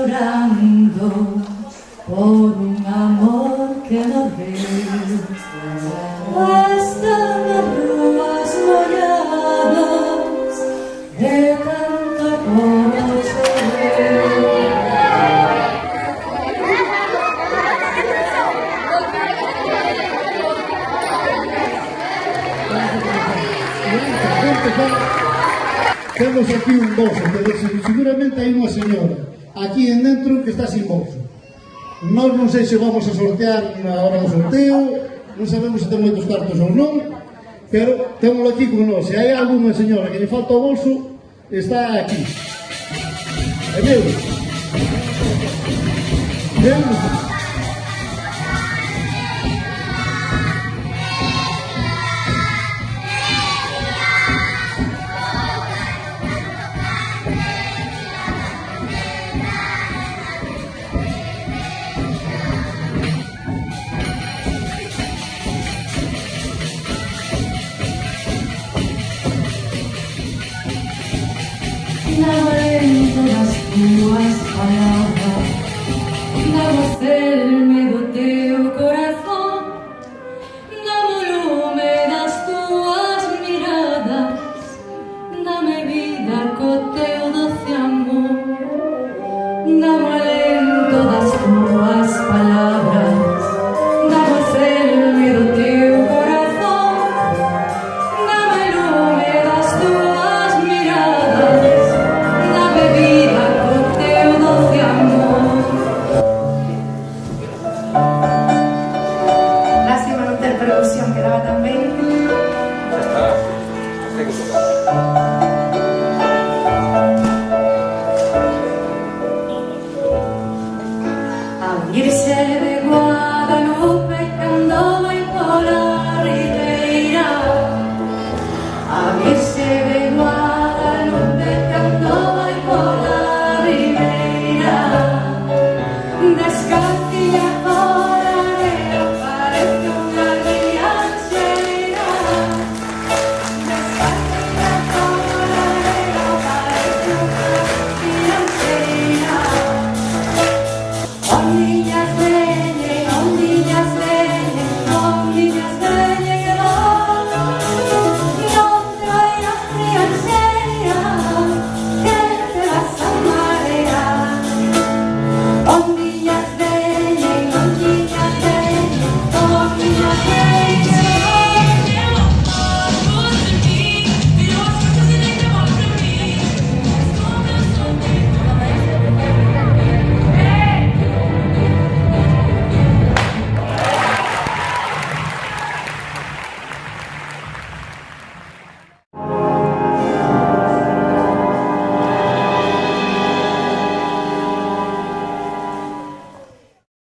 chorando por un amor que no veo. Están las rúas molladas de tanto conocer. Temos aquí un bolso, pero seguramente hai unha señora aquí en dentro que está sin bolso. Nós non sei se vamos a sortear na hora do sorteo, non sabemos se ten moitos cartos ou non, pero témolo aquí con nós. Se hai alguna señora que lle falta o bolso, está aquí. É meu. Vemos.